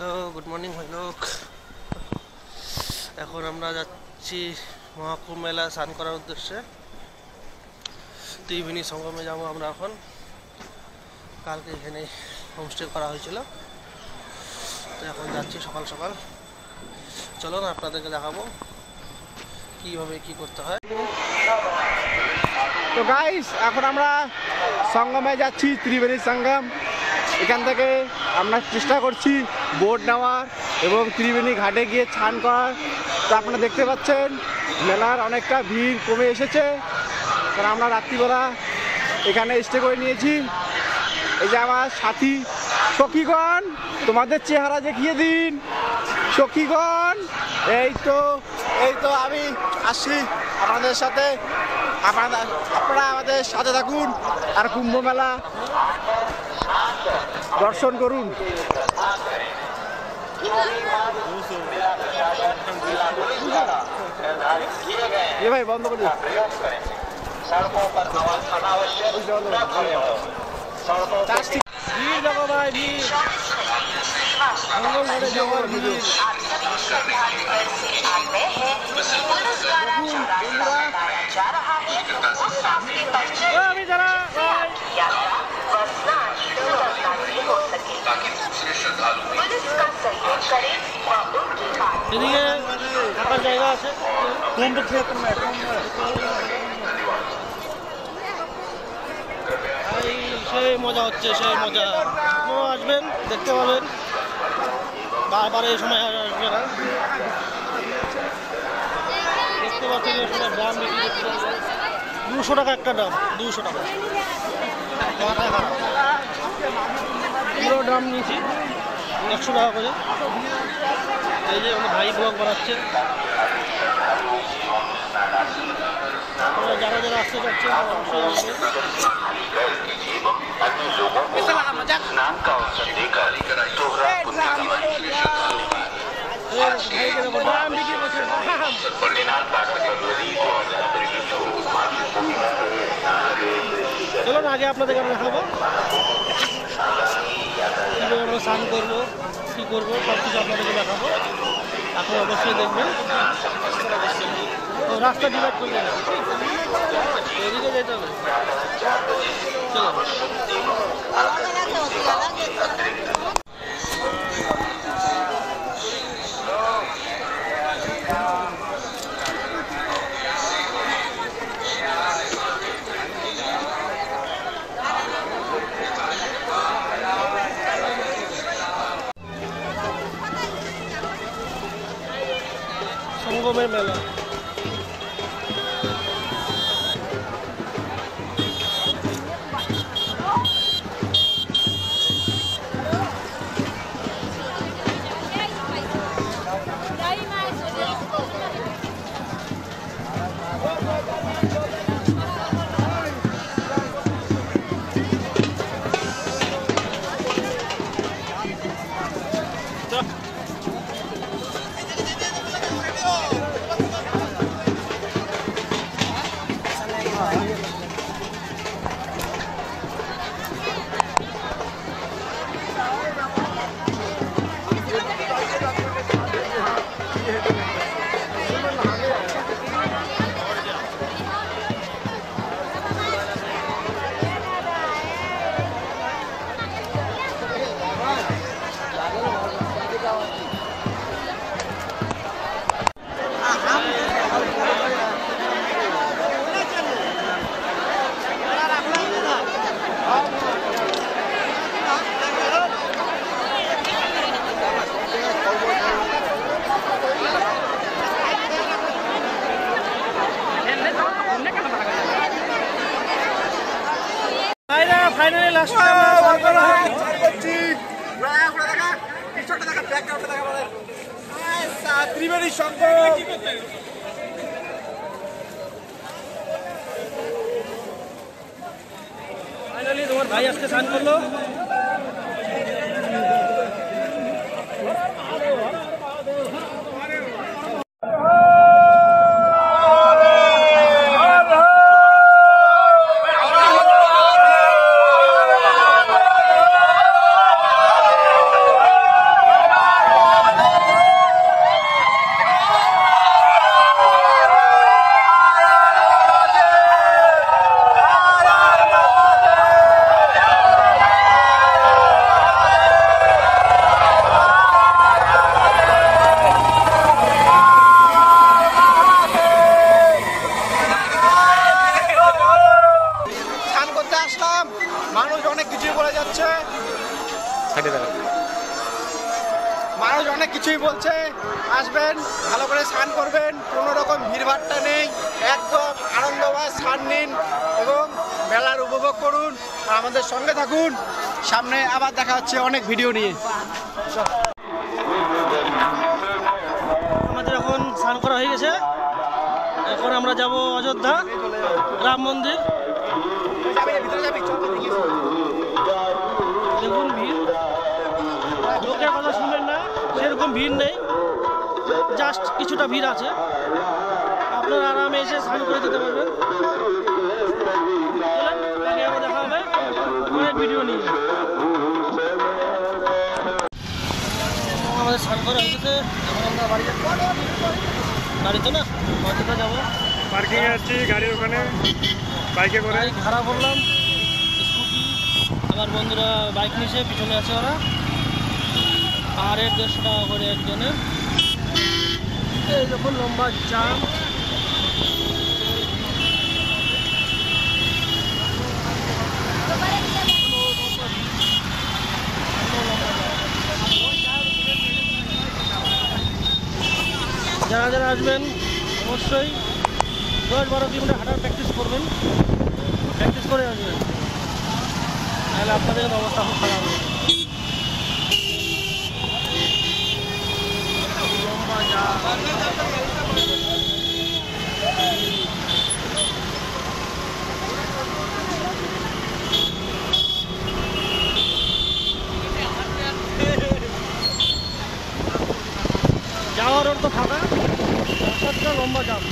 Hello, good morning ভাই লোক। এখন আমরা যাচ্ছি মহাকুম্ভ মেলা স্নান করার উদ্দেশ্যে। ত্রিবেণী সঙ্গমে যাবো আমরা এখন। কালকে এখানে হোমস্টে করা হয়েছিল, তো এখন যাচ্ছি সকাল সকাল। চলো না আপনাদেরকে দেখাবো কীভাবে কী করতে হয়। তো গাইস, এখন আমরা সঙ্গমে যাচ্ছি, ত্রিবেণী সঙ্গম। এখান থেকে আমরা চেষ্টা করছি বোট নেওয়ার এবং ত্রিবেণী ঘাটে গিয়ে স্নান করার। তো আপনারা দেখতে পাচ্ছেন মেলার অনেকটা ভিড় কমে এসেছে, কারণ আমরা রাত্রিবেলা এখানে স্টে করে নিয়েছি। এই যে আমার সাথী সখীগণ, তোমাদের চেহারা দেখিয়ে দিন সখীগণ। এই তো আমি আসছি আপনাদের সাথে, আপনারা আমাদের সাথে থাকুন আর কুম্ভ মেলা দর্শন করুন। এ ভাই বন্ধ করে ভিড় দেখো ভাই, ভিড় আমি যারা এদিকে থাকার জায়গা আছে, সেই মজা হচ্ছে, সেই মজা। আপনারাও আসবেন, দেখতে পাবেন। বারবার এই সময় আসবে না। দেখতে পাচ্ছেন এই সময় দাম বিক্রি করতে 200 টাকা একটা দাম, 200 টাকা মাথায় খারাপ। পুরো দাম নিয়েছি 100 টাকা করে। এই যে আমার ভাই ব্লগ বানাচ্ছে, যারা যারা আসতে যাচ্ছেন অবশ্যই আসবে। চলো না, আগে আপনাদের আমি দেখাবো কীভাবে আমরা স্নান করবো, কী করবো, সব কিছু আপনাদেরকে দেখাবো। আপনি অবশ্যই দেখবেন। তো রাস্তা ডিভাইড করে দেবেন, এদিকে যেতে হবে। চলো সঙ্গমের মেলা। ফাইনালি লাস্ট ত্রিবেণী সঙ্গম। ফাইনালি তোমার ভাই আজকে স্নান করলো। অনেক কিছুই বলে যাচ্ছে, মানুষ অনেক কিছুই বলছে। আসবেন, ভালো করে স্নান করবেন, কোনো রকম ভিড়ভাট্টা নেই, একদম আনন্দময় স্নান নিন এবং মেলার উপভোগ করুন। আর আমাদের সঙ্গে থাকুন, সামনে আবার দেখা হচ্ছে অনেক ভিডিও নিয়ে। আমাদের এখন স্নান করা হয়ে গেছে, এখন আমরা যাব অযোধ্যা রাম মন্দির। দেখুন ভিড়, লোকের কথা শুনবেন না, সেরকম ভিড় নেই, জাস্ট কিছুটা ভিড় আছে। আপনারা আরামে এসে স্নান করে যেতে পারবেন। আগে আবার দেখা হবে অনেক ভিডিও নিয়ে। আমাদের স্নান করা হয়ে গেছে, এখন আমরা বাড়ি যাবো। গাড়িতে না, অযোধ্যা যাবো। পার্কিং এ আছি গাড়ির ওখানে, বাইকে করে। বাইক ভাড়া করলাম, স্কুটি। আমার বন্ধুরা বাইক নিয়েছে, পিছনে আছে ওরা। আর 150 টাকা করে একজনের। এই যখন লম্বা জাম, যারা যারা আসবেন অবশ্যই 10-12 কিলোমিটার হাঁটার প্র্যাকটিস করবেন, প্র্যাকটিস করে আসবেন, তাহলে আপনাদের অবস্থা খুব খারাপ হবে। লম্বা যাওয়ার ওর তো ফাঁকা, রাস্তাটা লম্বা জাম।